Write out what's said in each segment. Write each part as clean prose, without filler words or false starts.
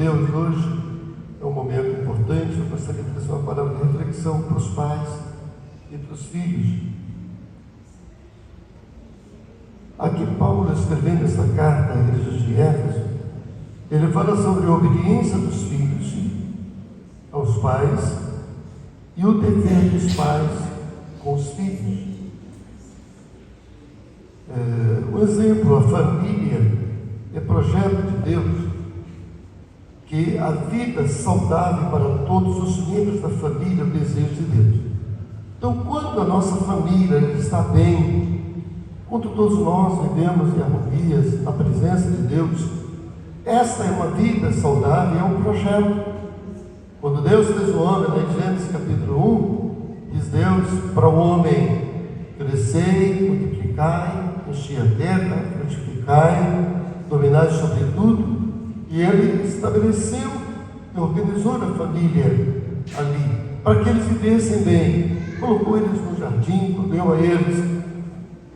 Deus hoje é um momento importante. Eu gostaria de trazer uma palavra de reflexão para os pais e para os filhos. Aqui Paulo, escrevendo essa carta à igreja de Éfeso, ele fala sobre a obediência dos filhos aos pais e o dever dos pais com os filhos. Um exemplo, a família é projeto de Deus, que a vida saudável para todos os membros da família é o desejo de Deus. Então, quando a nossa família está bem, quando todos nós vivemos em harmonias, na presença de Deus, esta é uma vida saudável, é um projeto. Quando Deus fez o homem, em Gênesis capítulo 1, diz Deus para o homem: crescei, multiplicai, enchi a terra, frutificai, dominai sobre tudo. E ele estabeleceu e organizou a família ali, para que eles vivessem bem. Colocou eles no jardim, deu a eles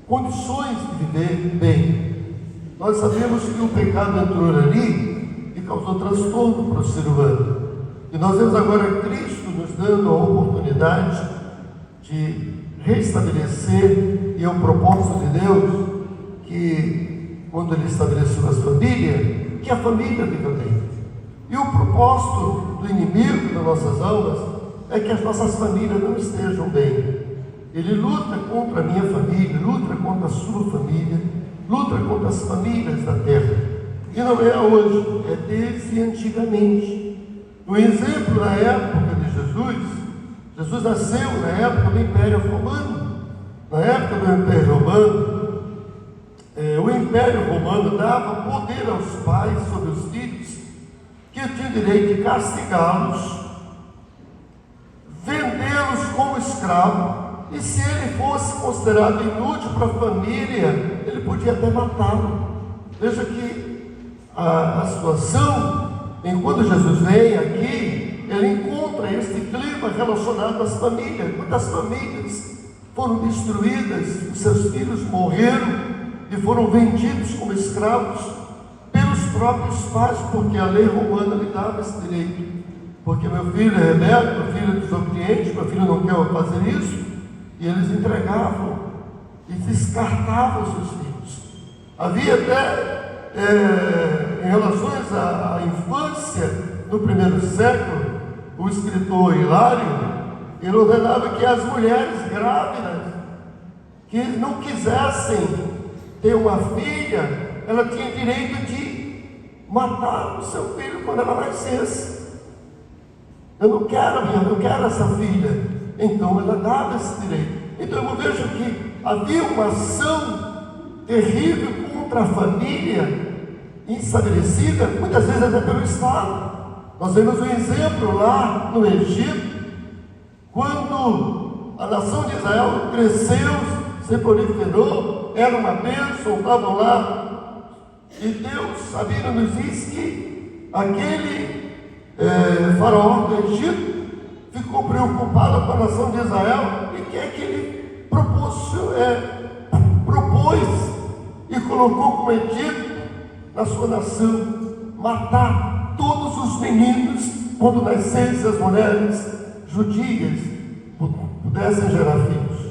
condições de viver bem. Nós sabemos que o pecado entrou ali e causou transtorno para o ser humano. E nós vemos agora Cristo nos dando a oportunidade de restabelecer, e é o propósito de Deus, que quando Ele estabeleceu as famílias, que a família viva bem. E o propósito do inimigo das nossas almas é que as nossas famílias não estejam bem. Ele luta contra a minha família, luta contra a sua família, luta contra as famílias da terra. E não é hoje, é desde antigamente. Um exemplo na época de Jesus nasceu na época do Império Romano. Na época do Império Romano, o Império Romano dava poder aos pais sobre os filhos, que tinham direito de castigá-los, vendê-los como escravo, e se ele fosse considerado inútil para a família, ele podia até matá-lo. Veja que a situação, enquanto Jesus vem aqui, ele encontra esse clima relacionado às famílias. Muitas famílias foram destruídas, os seus filhos morreram e foram vendidos como escravos pelos próprios pais, porque a lei romana lhe dava esse direito. Porque meu filho é rebelde, meu filho é desobediente, meu filho não quer fazer isso, e eles entregavam e descartavam os seus filhos. Havia até, em relação à infância, no primeiro século, o escritor Hilário, ele ordenava que as mulheres grávidas que não quisessem ter uma filha, ela tinha direito de matar o seu filho quando ela nascesse. Eu não quero essa filha. Então ela dava esse direito. Então eu vejo que havia uma ação terrível contra a família estabelecida, muitas vezes até pelo Estado. Nós vemos um exemplo lá no Egito, quando a nação de Israel cresceu, se proliferou, era uma bênção, estavam lá, e Deus, a Bíblia nos diz que aquele faraó do Egito ficou preocupado com a nação de Israel, e que é que ele propôs e colocou como edito na sua nação: matar todos os meninos quando nascessem as mulheres judias pudessem gerar filhos.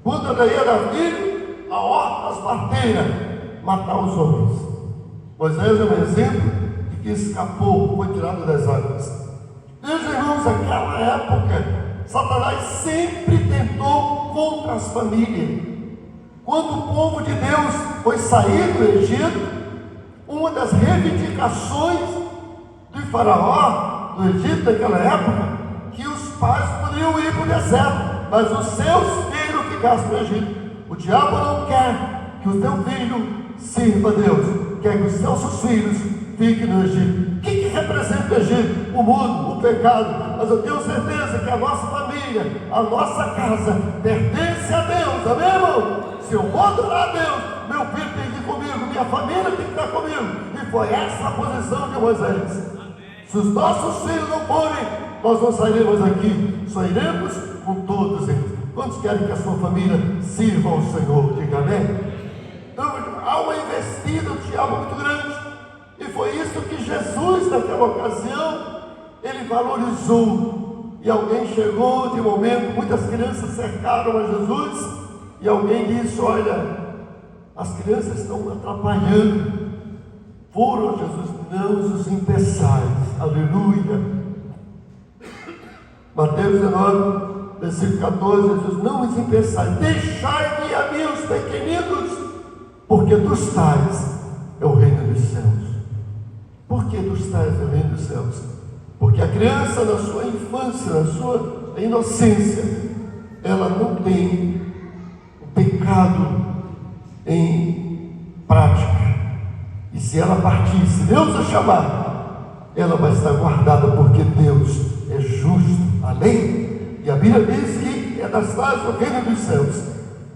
Quando ela ia dar filho, a ordem das parteiras, matar os homens. Moisés é um exemplo de que escapou, foi tirado das águas. Meus irmãos, naquela época, Satanás sempre tentou contra as famílias. Quando o povo de Deus foi sair do Egito, uma das reivindicações do faraó do Egito naquela época, que os pais poderiam ir para o deserto, mas os seus filhos ficassem no Egito. O diabo não quer que o teu filho sirva a Deus, quer que os teus filhos fiquem no Egito. O que representa o Egito? O mundo, o pecado. Mas eu tenho certeza que a nossa família, a nossa casa, pertence a Deus. Amém, irmão? Se eu vou adorar a Deus, meu filho tem que ir comigo, minha família tem que estar comigo. E foi essa a posição de Moisés. Se os nossos filhos não forem, nós não sairemos aqui, só iremos com todos eles. Quantos querem que a sua família sirva ao Senhor? Diga amém. Então, há uma investida do diabo muito grande. E foi isso que Jesus, naquela ocasião, ele valorizou. E alguém chegou de momento, muitas crianças cercaram a Jesus, e alguém disse: olha, as crianças estão atrapalhando. Foram a Jesus: não os impeçais. Aleluia. Mateus 19, versículo 14, Jesus: não os impeçais, deixai vir a mim os pequeninos, porque dos tais é o reino dos céus. Por que dos tais é o reino dos céus? Porque a criança, na sua infância, na sua inocência, ela não tem o pecado em prática. E se ela partir, se Deus a chamar, ela vai estar guardada, porque Deus é justo. Além, e a Bíblia diz que é das tais do reino dos céus.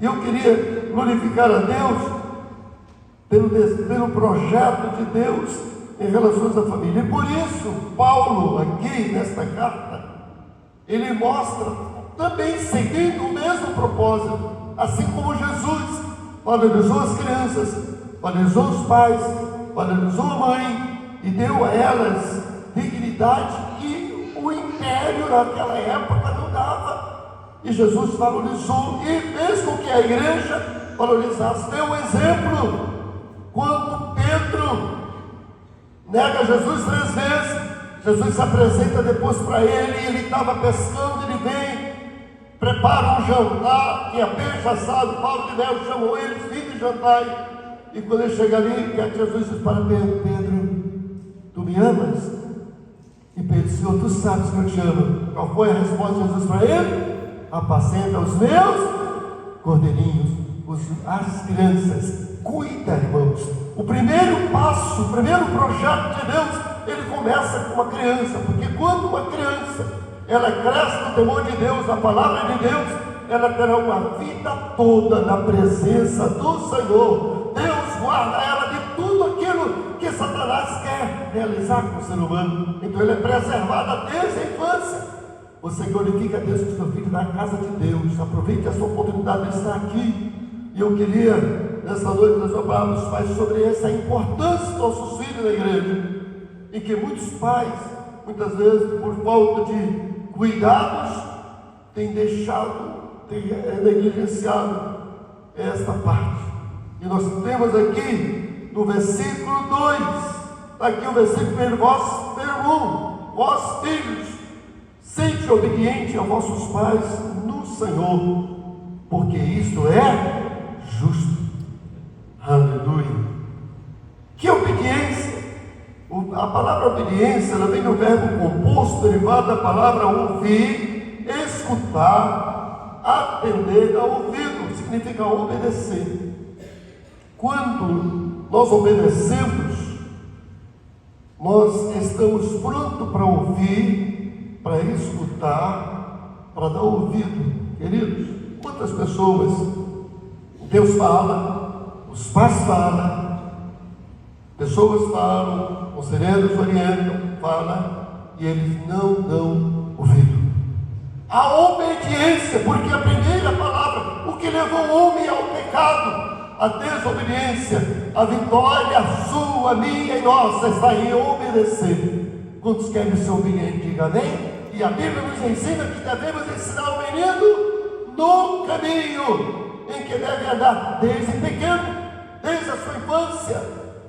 E eu queria glorificar a Deus pelo projeto de Deus em relação à família. E por isso, Paulo, aqui nesta carta, ele mostra também seguindo o mesmo propósito, assim como Jesus valorizou as crianças, valorizou os pais, valorizou a mãe e deu a elas dignidade que o império naquela época não dava. E Jesus valorizou e fez com que a igreja valorizasse. Deu um exemplo quando Pedro nega Jesus 3 vezes. Jesus se apresenta depois para ele, ele estava pescando, ele vem, prepara um jantar, tinha peixe assado, Paulo de Melo chamou ele, fim de jantar, e quando ele chega ali, que Jesus diz para Pedro: Pedro, tu me amas? E Pedro: Senhor, tu sabes que eu te amo. Qual foi a resposta de Jesus para ele? Apacenta os meus cordeirinhos, as crianças. Cuida, irmãos. O primeiro passo, o primeiro projeto de Deus, ele começa com uma criança, porque quando uma criança, ela cresce no temor de Deus, na palavra de Deus, ela terá uma vida toda na presença do Senhor. Deus guarda ela de tudo aquilo que Satanás quer realizar com o ser humano. Então ele é preservado desde a infância. Você glorifica a Deus com seu filho na casa de Deus. Aproveite essa oportunidade de estar aqui. E eu queria, nessa noite, nós falarmos pais sobre essa importância dos nossos filhos na igreja, em que muitos pais, muitas vezes, por falta de cuidados, têm deixado, têm negligenciado esta parte. E nós temos aqui no versículo 2, está aqui o versículo 1, vós filhos, sede obediente aos vossos pais no Senhor, porque isto é justo. Aleluia. Que obediência? A palavra obediência, ela vem do verbo composto, derivado da palavra ouvir, escutar, atender ao ouvido, significa obedecer. Quando nós obedecemos, nós estamos prontos para ouvir, para escutar, para dar ouvido. Queridos, quantas pessoas Deus fala, os pais falam, pessoas falam, conselheiros orientam, falam, e eles não dão ouvido. A obediência, porque a primeira palavra, o que levou o homem ao pecado, a desobediência, a vitória sua, minha e nossa, está em obedecer. Quantos querem ser obedientes, diga amém? E a Bíblia nos ensina que devemos ensinar o menino no caminho em que deve andar desde pequeno, desde a sua infância,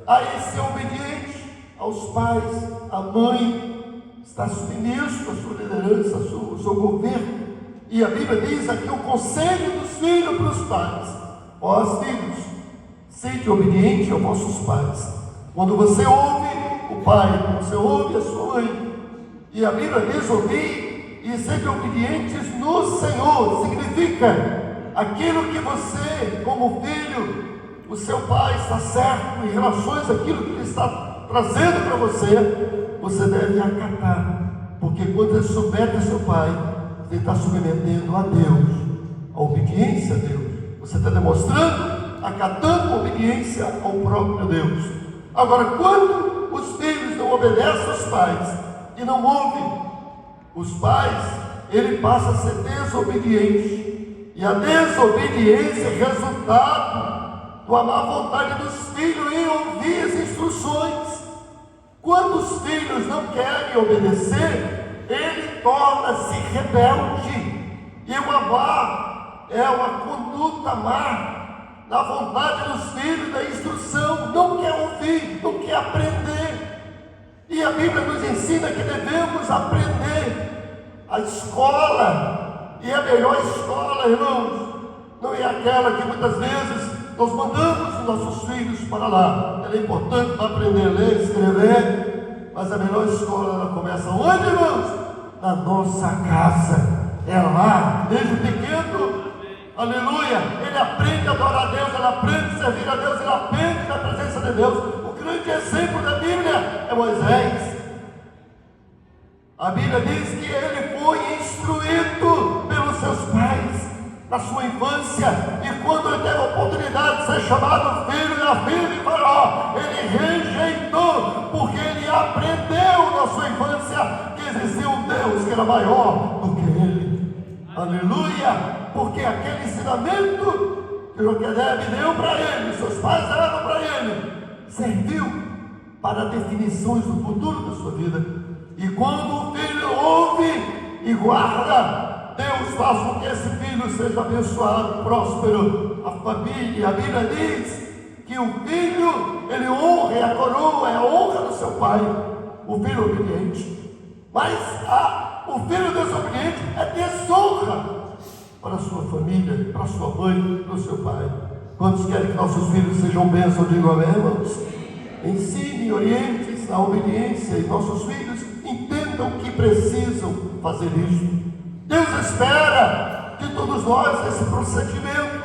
a ser obediente aos pais, à mãe, está submisso à sua liderança, ao seu governo. E a Bíblia diz aqui o conselho dos filhos para os pais: ó filhos, sede obediente aos vossos pais. Quando você ouve o pai, você ouve a sua mãe. E a Bíblia diz ouvir e sede obedientes no Senhor, significa aquilo que você, como filho, o seu pai está certo em relações àquilo que ele está trazendo para você, você deve acatar, porque quando ele submete a seu pai, você está submetendo a Deus, a obediência a Deus. Você está demonstrando, acatando a obediência ao próprio Deus. Agora, quando os filhos não obedecem aos pais e não ouvem os pais, ele passa a ser desobediente. E a desobediência é resultado da má vontade dos filhos em ouvir as instruções. não querem obedecer, ele torna-se rebelde. E o amar é uma conduta má, na vontade dos filhos, da instrução, não quer ouvir, não quer aprender. E a Bíblia nos ensina que devemos aprender. A escola, e a melhor escola, irmãos, não é aquela que muitas vezes nós mandamos os nossos filhos para lá. Ela é importante para aprender a ler, escrever, mas a melhor escola ela começa onde, irmãos? Na nossa casa. É lá, desde pequeno, aleluia, ele aprende a adorar a Deus, ele aprende a servir a Deus, ele aprende na presença de Deus. O grande exemplo da Bíblia é Moisés. A Bíblia diz que ele foi instruído pelos seus pais na sua infância, e quando ele teve a oportunidade de ser chamado filho da filha de Faraó, ele rejeitou, porque ele aprendeu na sua infância que existia um Deus que era maior do que ele. Aleluia! Porque aquele ensinamento que Joquebede deu para ele, seus pais deram para ele, serviu para definições do futuro da sua vida. E quando o filho ouve e guarda, Deus faz com que esse filho seja abençoado, próspero, a família. A Bíblia diz que o filho, ele honra, é a coroa, é a honra do seu pai, o filho obediente. Mas o filho desobediente é desonra para a sua família, para a sua mãe, para o seu pai. Quantos querem que nossos filhos sejam bênçãos? Digo amém, irmãos. Ensine, oriente na obediência, e nossos filhos entendam que precisam fazer isso. Deus espera de todos nós esse procedimento,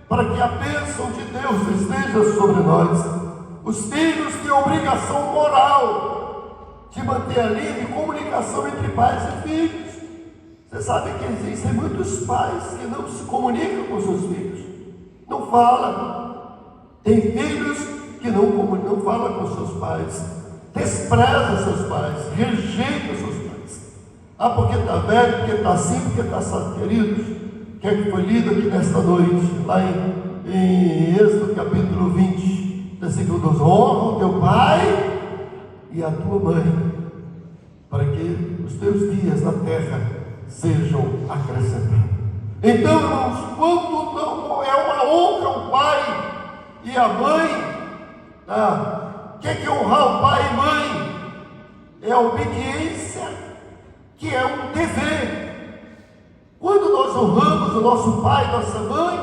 para que a bênção de Deus esteja sobre nós. Os filhos têm a obrigação moral de manter a linha de comunicação entre pais e filhos. Você sabe que existem muitos pais que não se comunicam com seus filhos, não falam. Tem filhos que não falam com seus pais, desprezam seus pais, rejeitam seus pais. Porque está velho, porque está assim, porque está assado. Queridos, o que é que foi lido aqui nesta noite, lá em Êxodo capítulo 20, versículo 12: honra o teu pai e a tua mãe, para que os teus dias na terra sejam acrescentados. Então, irmãos, quando não é uma honra o pai e a mãe, o que é honrar o pai e mãe? É a obediência, que é um dever. Quando nós honramos o nosso pai e nossa mãe,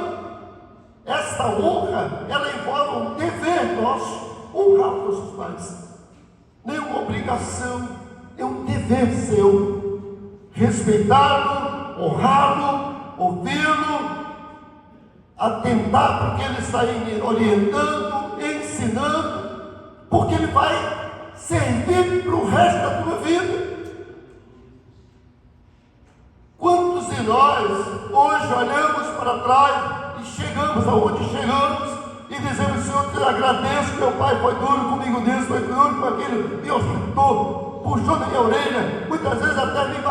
esta honra, ela envolve um dever nosso, honrar os nossos pais. Nem uma obrigação, é um dever seu. Respeitá-lo, honrá-lo, ouvi-lo, atentar porque ele está orientando, ensinando, porque ele vai servir para o resto da tua vida. Quantos de nós hoje olhamos para trás e chegamos aonde chegamos e dizemos: Senhor, te agradeço, meu pai foi duro comigo nisso, foi duro com aquilo, me ofendeu, puxou na minha orelha, muitas vezes até me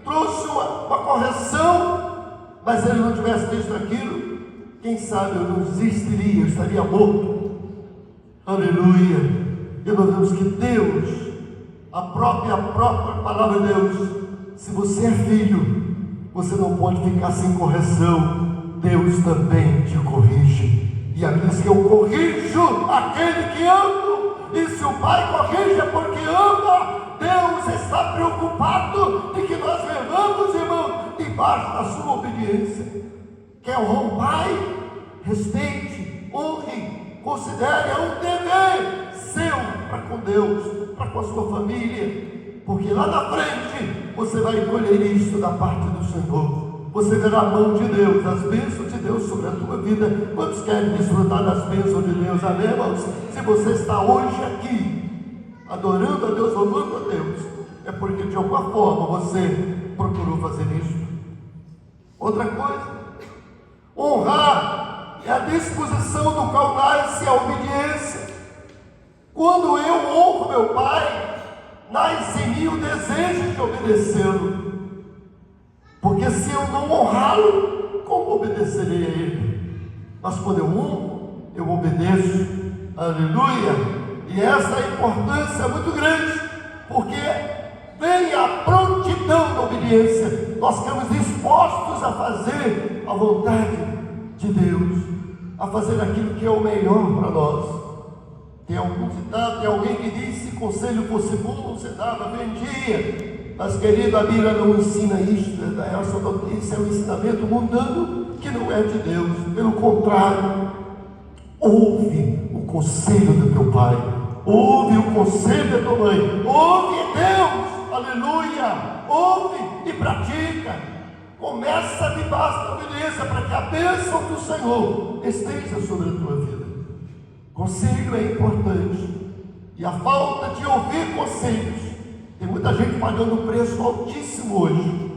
trouxe uma correção, mas se ele não tivesse visto aquilo, quem sabe eu não existiria, eu estaria morto. Aleluia! E nós vemos que Deus, a própria palavra de Deus, se você é filho, você não pode ficar sem correção. Deus também te corrige. E a Bíblia diz que eu corrijo aquele que amo. E se o pai corrige é porque ama. Deus está preocupado de que nós vivamos, irmão, debaixo da sua obediência. Quer honrar o pai? Respeite, honre, considere, é um dever seu para com Deus, para com a sua família, porque lá na frente você vai colher isso da parte do Senhor. Você verá a mão de Deus, as bênçãos de Deus sobre a tua vida. Quantos querem desfrutar das bênçãos de Deus? Amém, irmãos? Se você está hoje aqui, adorando a Deus, louvando a Deus, é porque de alguma forma você procurou fazer isso. Outra coisa, honrar é a disposição do qual nasce a obediência. Quando eu honro meu pai, nasce em mim o desejo de obedecê-lo. Porque se eu não honrá-lo, como obedecerei a ele? Mas quando eu honro, eu obedeço. Aleluia! E essa importância é muito grande. porque vem a prontidão da obediência. Nós ficamos dispostos a fazer a vontade de Deus, a fazer aquilo que é o melhor para nós. Tem algum ditado, tem alguém que diz: se conselho fosse bom, você dava, vendia. Mas, querido, a Bíblia não ensina isto. Esse é um ensinamento mundano que não é de Deus. Pelo contrário, ouve o conselho do teu pai, ouve o conselho da tua mãe, ouve Deus, aleluia, ouve e pratica. Começa debaixo da obediência, para que a bênção do Senhor esteja sobre a tua vida. Conselho é importante, e a falta de ouvir conselhos, tem muita gente pagando preço altíssimo hoje,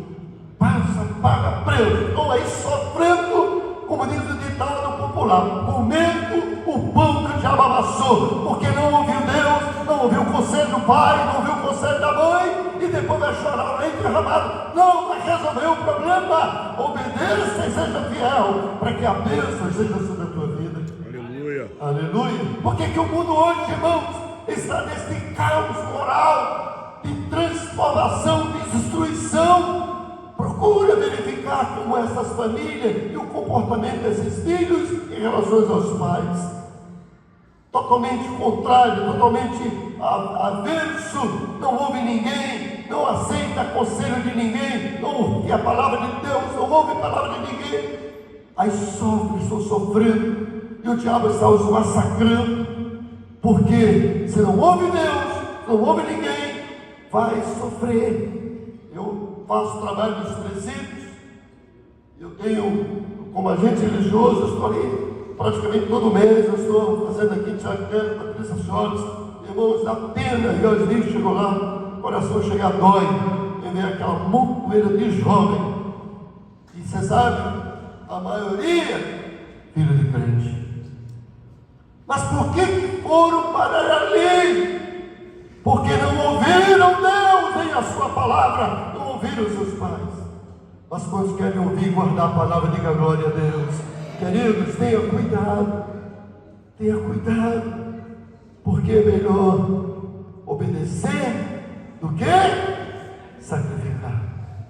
paga preço, estão aí sofrendo, como diz o ditado popular, comendo o pão que o diabo amassou, porque não ouviu Deus, não ouviu o conselho do pai, não ouviu o conselho da mãe, e depois vai chorar o leite derramado. Não vai resolver o problema. Obedeça e seja fiel, para que a bênção seja sobre a tua vida. Aleluia. Aleluia. Por que o mundo hoje, irmãos, está nesse caos moral, de transformação, de destruição? Procura verificar como essas famílias e o comportamento desses filhos em relação aos pais. Totalmente contrário, totalmente averso, não ouve ninguém, não aceita conselho de ninguém, não ouve a palavra de Deus, não ouve a palavra de ninguém. Aí sofrem, estão sofrendo, e o diabo está os massacrando, porque se não ouve Deus, não ouve ninguém, vai sofrer. Eu faço trabalho dos presídios, eu tenho, como agente religioso, eu estou ali praticamente todo mês, eu estou fazendo aqui em Tiago, Patrícia Soares, irmãos, dá pena, e às vezes chego lá, o coração chega a dói, eu vejo aquela montoeira de jovem, e você sabe, a maioria, filho de crente. Mas por que foram parar ali? Porque não ouviram Deus nem a sua palavra, não ouviram seus pais. Mas quando querem ouvir e guardar a palavra, diga glória a Deus. Queridos, tenha cuidado, porque é melhor obedecer do que sacrificar.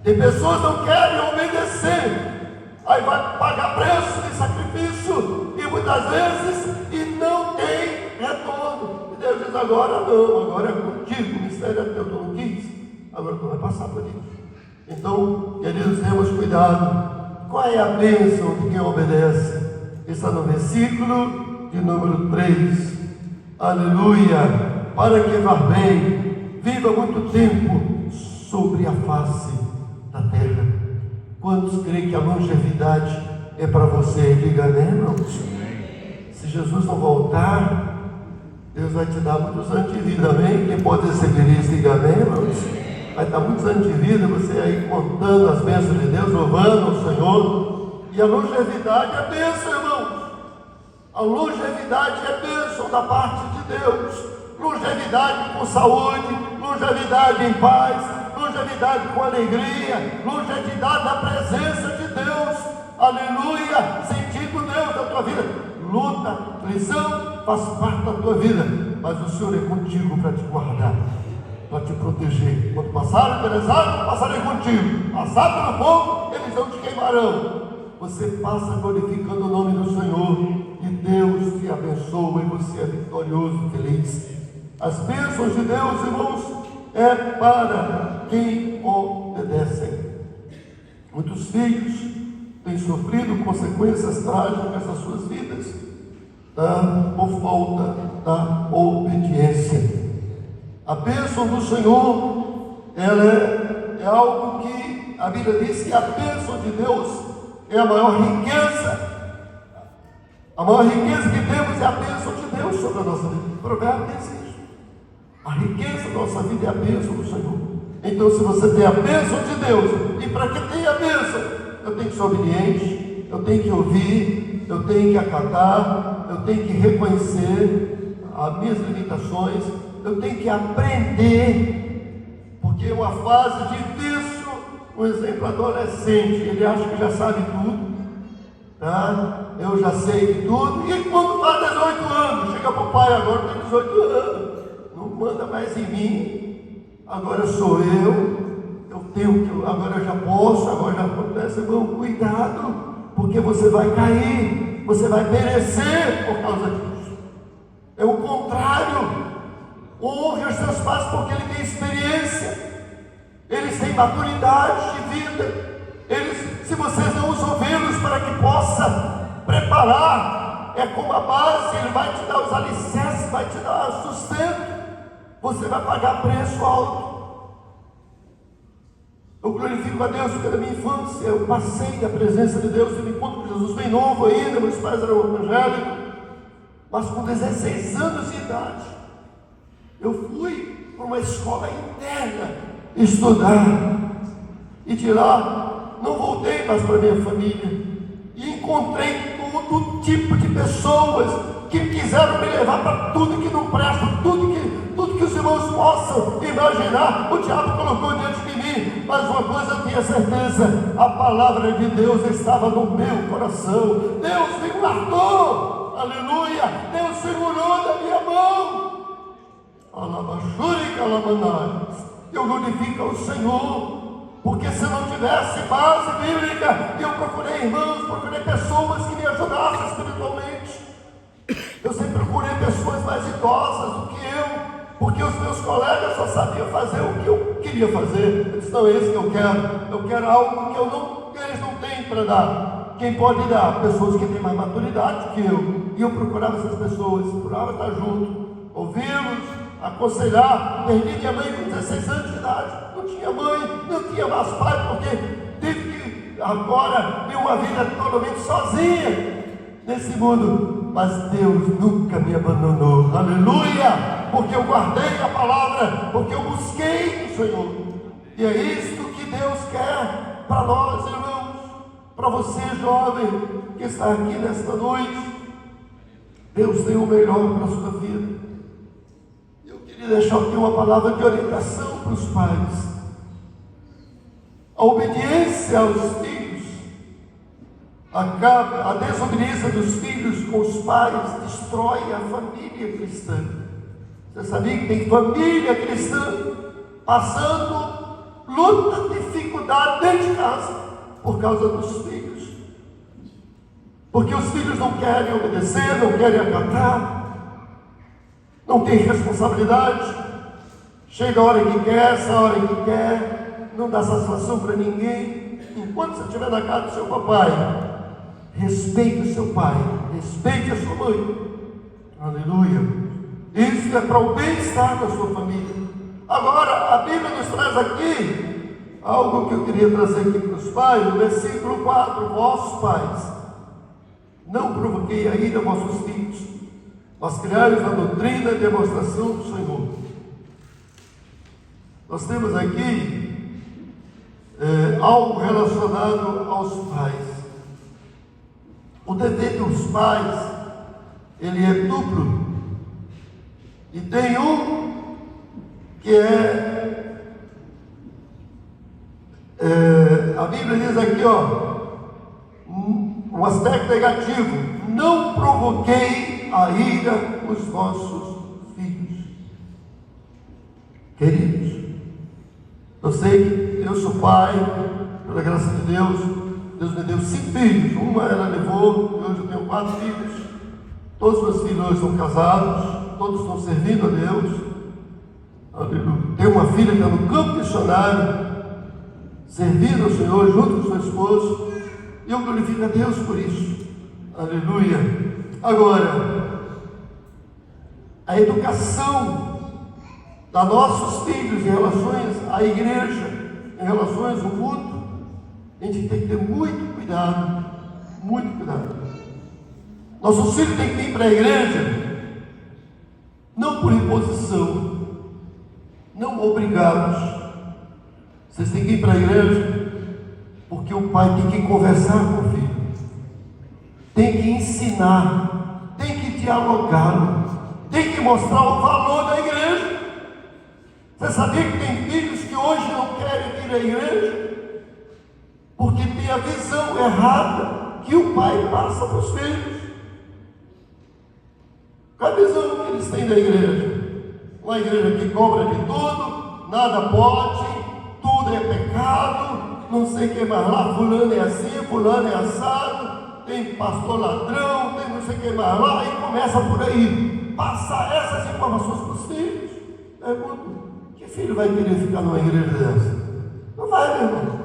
Tem pessoas que não querem obedecer, aí vai pagar preço de sacrifício, e muitas vezes, e não tem retorno. E Deus diz: agora não, agora é contigo, o mistério é teu, tu não quis, agora tu vai passar por isso. Então, queridos, temos cuidado. Qual é a bênção de quem obedece? Está no versículo de número 3. Aleluia! Para que vá bem, viva muito tempo sobre a face da terra. Quantos creem que a longevidade é para você? Diga amém, irmãos. Se Jesus não voltar, Deus vai te dar muitos anos de vida, amém? Quem pode receber isso, diga amém, irmãos. Vai dar muitos anos de vida, você aí contando as bênçãos de Deus, louvando o Senhor. E a longevidade é bênção, irmãos. A longevidade é bênção da parte de Deus. Longevidade com saúde, longevidade em paz, longevidade com alegria, longevidade na presença de Deus. Aleluia! Sentindo Deus na tua vida. Luta, aflição, faz parte da tua vida, mas o Senhor é contigo para te guardar, para te proteger. Quando passarem pelas águas, passarei contigo. Passar pelo fogo, eles não te queimarão. Você passa glorificando o nome do Senhor, e Deus te abençoa, e você é vitorioso, feliz. As bênçãos de Deus, irmãos, é para quem obedece. Muitos filhos têm sofrido consequências trágicas das suas vidas, por falta da obediência. A bênção do Senhor, ela é algo que a Bíblia diz que a bênção de Deus é a maior riqueza. A maior riqueza que temos é a bênção de Deus sobre a nossa vida. O provérbio diz isso. A riqueza da nossa vida é a bênção do Senhor. Então, se você tem a bênção de Deus, e para que tenha a bênção, eu tenho que ser obediente, eu tenho que ouvir, eu tenho que acatar, eu tenho que reconhecer as minhas limitações, eu tenho que aprender, porque é uma fase difícil. Um exemplo, adolescente, ele acha que já sabe tudo, tá? Eu já sei de tudo, e quando faz 18 anos, chega para o pai, agora tem 18 anos, não manda mais em mim, agora sou eu tenho que, agora eu já posso, agora já acontece. Irmão, cuidado, porque você vai cair, você vai perecer por causa disso. É o contrário. Honre os seus pais porque ele tem experiência, eles têm maturidade de vida. Eles, se vocês não os ouvirem para que possa preparar, é como a base, ele vai te dar os alicerces, vai te dar sustento. Você vai pagar preço alto. Eu glorifico a Deus pela minha infância. Eu passei da presença de Deus, eu me encontro com Jesus bem novo ainda. Meus pais eram evangélicos, mas com 16 anos de idade eu fui para uma escola interna estudar, e de lá não voltei mais para minha família, e encontrei todo tipo de pessoas que quiseram me levar para tudo que não presta, tudo que os irmãos possam imaginar. O diabo colocou diante de mim, mas uma coisa eu tinha certeza: a palavra de Deus estava no meu coração. Deus me guardou, aleluia, Deus segurou da minha mão. Eu glorifico ao Senhor, porque se não tivesse base bíblica, eu procurei irmãos, procurei pessoas que me ajudassem espiritualmente. Eu sempre procurei pessoas mais idosas do que eu, porque os meus colegas só sabiam fazer o que eu queria fazer. Eu disse: não é isso que eu quero algo que eles não têm para dar. Quem pode dar? Pessoas que têm mais maturidade que eu. E eu procurava essas pessoas, procurava estar junto, ouvi-los, aconselhar. Perdi minha mãe com 16 anos de idade, não tinha mãe, não tinha mais pai, porque tive que agora ter uma vida totalmente sozinha nesse mundo. Mas Deus nunca me abandonou, aleluia, porque eu guardei a palavra, porque eu busquei o Senhor. E é isso que Deus quer para nós, irmãos, para você jovem que está aqui nesta noite. Deus tem o melhor para a sua vida. Eu queria deixar aqui uma palavra de orientação para os pais. A obediência aos filhos, a desobediência dos filhos com os pais destrói a família cristã. Você sabia que tem família cristã passando luta, dificuldade dentro de casa por causa dos filhos? Porque os filhos não querem obedecer, não querem acatar, não têm responsabilidade. Chega a hora que quer, essa hora que quer, não dá satisfação para ninguém. Enquanto você estiver na casa do seu papai, respeite o seu pai, respeite a sua mãe, aleluia. Isso é para o bem-estar da sua família. Agora, a Bíblia nos traz aqui algo que eu queria trazer aqui para os pais, no versículo 4: vossos pais, não provoquei a ira a vossos filhos, mas criai-os na doutrina e demonstração do Senhor. Nós temos aqui algo relacionado aos pais. O dever dos pais, ele é duplo. E tem um que a Bíblia diz aqui, um aspecto negativo: não provoquei a ira os vossos filhos. Queridos, eu sei que eu sou pai, pela graça de Deus. Deus me deu 5 filhos, uma ela levou, e hoje eu tenho 4 filhos. Todos os meus filhos hoje estão casados, todos estão servindo a Deus, aleluia. Tenho uma filha que está no campo missionário, servindo ao Senhor junto com seu esposo, e eu glorifico a Deus por isso, aleluia. Agora, a educação dos nossos filhos em relações à igreja, em relações ao culto, a gente tem que ter muito cuidado, muito cuidado. Nossos filhos têm que vir para a igreja, não por imposição, não obrigados. Vocês têm que ir para a igreja porque o pai tem que conversar com o filho, tem que ensinar, tem que dialogar, tem que mostrar o valor da igreja. Você sabia que tem filhos que hoje não querem vir à igreja porque tem a visão errada que o pai passa para os filhos? Qual a visão que eles têm da igreja? Uma igreja que cobra de tudo, nada pode, tudo é pecado, não sei quem mais lá, fulano é assim, fulano é assado, tem pastor ladrão, tem não sei quem mais lá, e começa por aí, passar essas informações para os filhos. Pergunto, que filho vai querer ficar numa igreja dessa? Não vai, meu irmão.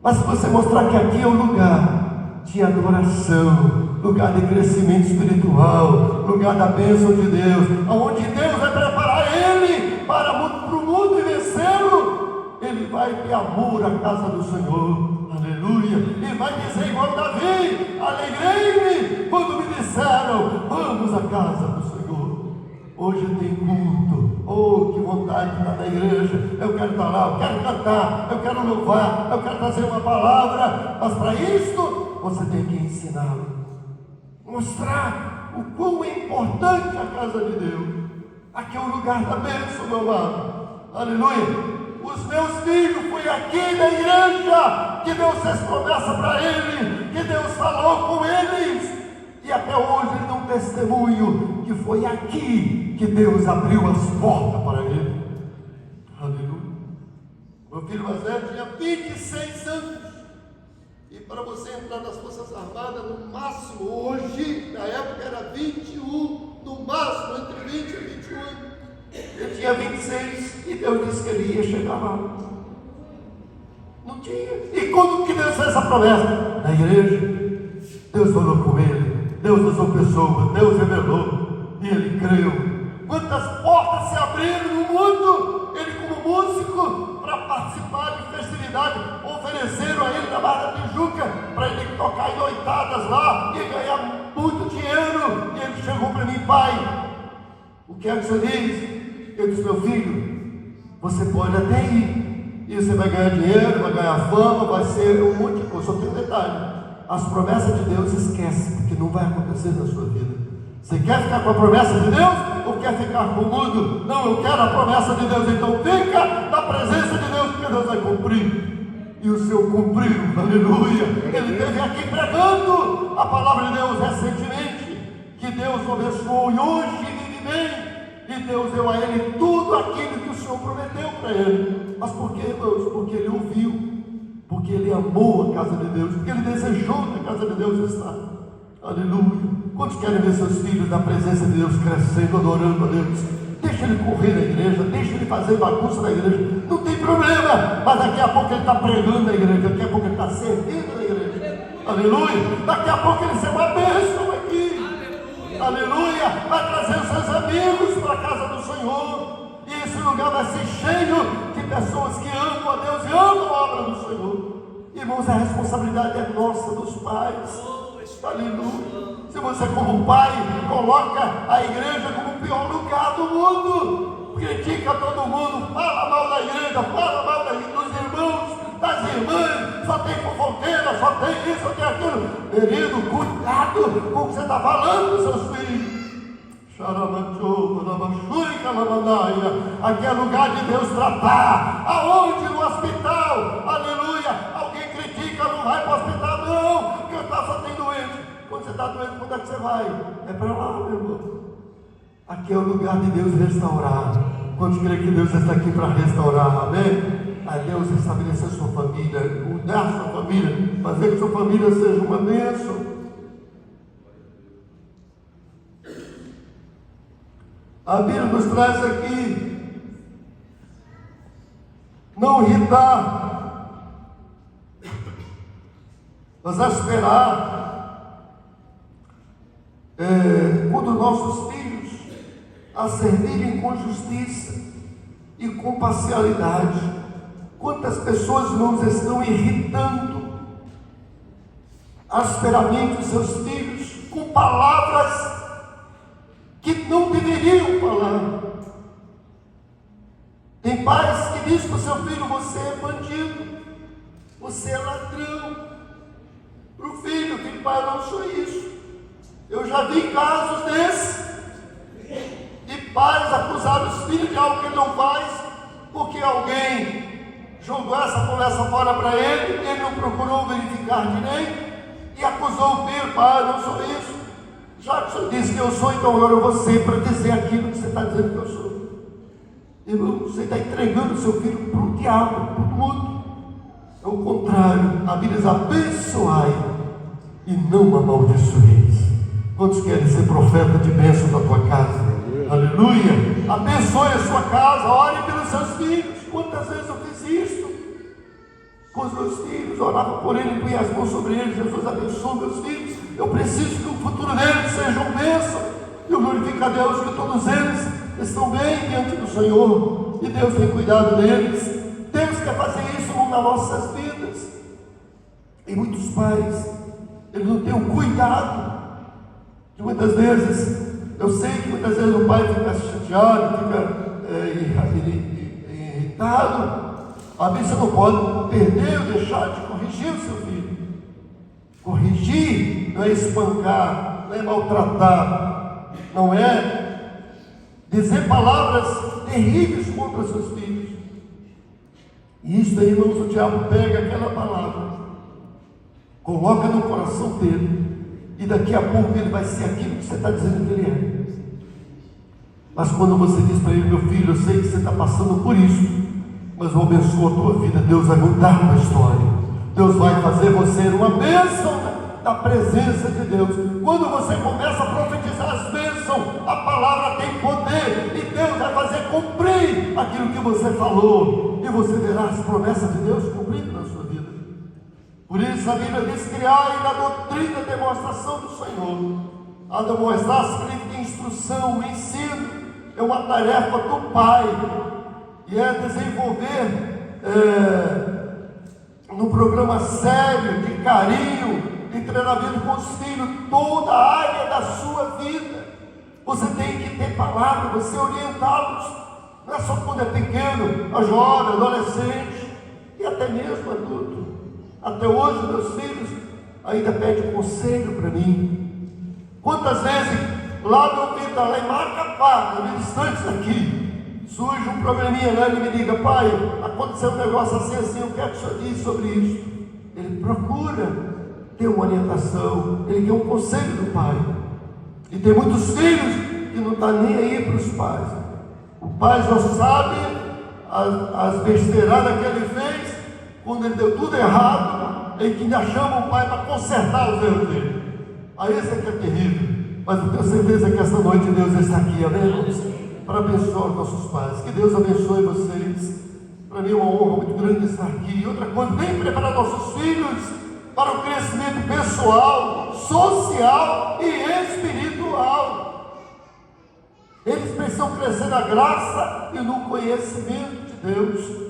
Mas se você mostrar que aqui é um lugar de adoração, lugar de crescimento espiritual, lugar da bênção de Deus, onde Deus vai preparar ele para o mundo e vencê-lo, ele vai ter amor à casa do Senhor, aleluia, e vai dizer igual Davi: alegrei-me quando me disseram, vamos à casa do Senhor. Hoje tem culto, oh, que vontade de estar na igreja, eu quero estar lá, eu quero cantar, eu quero louvar, eu quero trazer uma palavra, mas para isto, você tem que ensiná-lo, mostrar o quão é importante a casa de Deus. Aqui é o lugar da bênção, meu amado, aleluia. Os meus filhos, foi aqui na igreja que Deus fez promessa para ele, que Deus falou com eles, e até hoje ele dá um testemunho que foi aqui que Deus abriu as portas para ele. Aleluia. Meu filho mais velho tinha 26 anos. E para você entrar nas Forças Armadas, no máximo, hoje, na época era 21, no máximo, entre 20 e 21 anos. Ele tinha 26 e Deus disse que ele ia chegar lá. Não tinha. E quando que Deus fez essa promessa? Na igreja. Deus falou com ele. Deus usou pessoas, Deus revelou, e ele creu. Quantas portas se abriram no mundo, ele como músico, para participar de festividade, ofereceram a ele na Barra da Tijuca, para ele tocar em noitadas lá, e ganhar muito dinheiro, e ele chegou para mim: pai, o que é que você diz? Eu disse: meu filho, você pode até ir, e você vai ganhar dinheiro, vai ganhar fama, vai ser um monte de coisa. Só tem um detalhe: as promessas de Deus esquece, porque não vai acontecer na sua vida. Você quer ficar com a promessa de Deus ou quer ficar com o mundo? Não, eu quero a promessa de Deus. Então fica na presença de Deus, porque Deus vai cumprir. E o seu cumpriu, aleluia. Ele esteve aqui pregando a palavra de Deus recentemente, que Deus o abençoou e hoje vive bem. E Deus deu a ele tudo aquilo que o Senhor prometeu para ele. Mas por quê, irmãos? Porque ele ouviu, porque ele amou a casa de Deus, porque ele desejou que a casa de Deus está. Aleluia. Quantos querem ver seus filhos na presença de Deus crescendo, adorando a Deus? Deixa ele correr na igreja, deixa ele fazer bagunça na igreja, não tem problema. Mas daqui a pouco ele está pregando na igreja, daqui a pouco ele está servindo na igreja. Aleluia. Daqui a pouco ele será uma bênção aqui. Aleluia. Vai trazer os seus amigos para a casa do Senhor. E esse lugar vai ser cheio de pessoas que amam a Deus e amam a obra do Senhor. Irmãos, a responsabilidade é nossa, dos pais. Aleluia. Se você como pai coloca a igreja como o pior lugar do mundo, critica todo mundo, fala mal da igreja, fala mal dos irmãos, das irmãs, só tem fofoqueira, só tem isso, só tem aquilo. Querido, cuidado com o que você está falando dos seus filhos. Aqui é lugar de Deus tratar. Aonde? No hospital. Aleluia. Alguém critica, não vai para o hospital, não, porque só tem doente. Quando você está doente, quando é que você vai? É para lá, meu irmão. Aqui é o lugar de Deus restaurar. Quantos creem que Deus está aqui para restaurar? Amém? A Deus estabelecer sua família, mudar sua família, fazer que sua família seja uma bênção. A Bíblia nos traz aqui: não irritar, mas esperar. Quando nossos filhos a servirem com justiça e com parcialidade. Quantas pessoas, irmãos, estão irritando asperamente os seus filhos com palavras que não deveriam falar. Tem pais que dizem para o seu filho: você é bandido, você é ladrão. Para o filho, tem pai: eu não sou isso. Eu já vi casos desses, de pais acusarem os filhos de algo que ele não faz, porque alguém jogou essa conversa fora para ele, ele não procurou verificar direito, e acusou o filho: pai, eu não sou isso. Já que o senhor disse que eu sou, então agora eu vou ser para dizer aquilo que você está dizendo que eu sou. Irmão, você está entregando o seu filho para o diabo, para o mundo. É o contrário. A Bíblia diz: abençoai e não amaldiçoeis. Quantos querem ser profeta de bênção na tua casa? Aleluia! Abençoe a sua casa, ore pelos seus filhos. Quantas vezes eu fiz isso com os meus filhos? Orava por eles, punha as mãos sobre eles. Jesus, abençoe meus filhos. Eu preciso que o futuro deles seja uma bênção. Eu glorifico a Deus que todos eles estão bem diante do Senhor, e Deus tem cuidado deles. Deus quer fazer isso nas nossas vidas. E muitos pais, eles não têm o cuidado de, muitas vezes, eu sei que muitas vezes o pai fica chateado, fica irritado. A Bíblia, você não pode perder ou deixar de corrigir o seu filho. Corrigir não é espancar, não é maltratar, não é dizer palavras terríveis contra seus filhos. E isso aí, irmãos, o diabo pega aquela palavra, coloca no coração dele, e daqui a pouco ele vai ser aquilo que você está dizendo que ele é. Mas quando você diz para ele: meu filho, eu sei que você está passando por isso, mas eu abençoo a tua vida, Deus vai mudar a tua história, Deus vai fazer você uma bênção da presença de Deus. Quando você começa a profetizar as bênçãos, a palavra tem poder, e Deus vai fazer cumprir aquilo que você falou, e você verá as promessas de Deus cumpridas na sua vida. Por isso a Bíblia diz: criai na doutrina a demonstração do Senhor. A demonstrar significa instrução, ensino, é uma tarefa do Pai, e é desenvolver num programa sério, de carinho, de treinamento com os filhos, toda a área da sua vida. Você tem que ter palavra, você orientá-los, não é só quando é pequeno, é jovem, adolescente, e até mesmo adulto. Até hoje meus filhos ainda pedem conselho para mim. Quantas vezes lá no vida, lá em Macapá, distantes daqui, surge um probleminha lá, ele me liga: pai, aconteceu um negócio assim, assim, eu quero que o senhor diz sobre isso. Ele procura ter uma orientação, ele quer um conselho do pai. E tem muitos filhos que não estão nem aí para os pais. O pai só sabe as besteiradas que ele fez quando ele deu tudo errado, e que ainda chama o pai para consertar os erros dele. Aí esse aqui é terrível. Mas eu tenho certeza que esta noite Deus está aqui, amém? Para abençoar os nossos pais. Que Deus abençoe vocês. Para mim é uma honra muito grande estar aqui. E outra coisa, bem preparar nossos filhos para o crescimento pessoal, social e espiritual. Eles precisam crescer na graça e no conhecimento de Deus,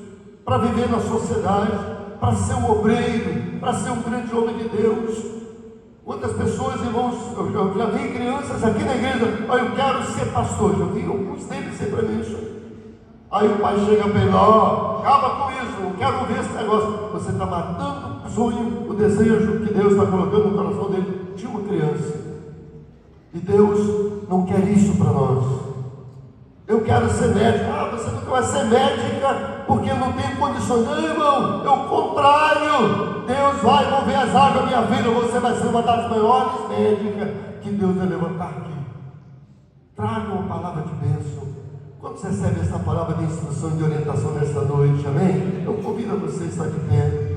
para viver na sociedade, para ser um obreiro, para ser um grande homem de Deus. Quantas pessoas, irmãos, eu já vi crianças aqui na igreja: eu quero ser pastor. Já vi alguns deles dizer para mim isso. Aí o pai chega para ele: acaba com isso, não quero ver esse negócio. Você está matando o sonho, o desejo que Deus está colocando no coração dele de uma criança. E Deus não quer isso para nós. Eu quero ser médica. Você nunca vai ser médica porque não tem condições. Não, irmão, é o contrário. Deus vai mover as águas da minha vida. Você vai ser uma das maiores médicas que Deus vai levantar aqui. Traga uma palavra de bênção. Quando você recebe essa palavra de instrução e de orientação nesta noite, amém? Eu convido a você a estar de pé.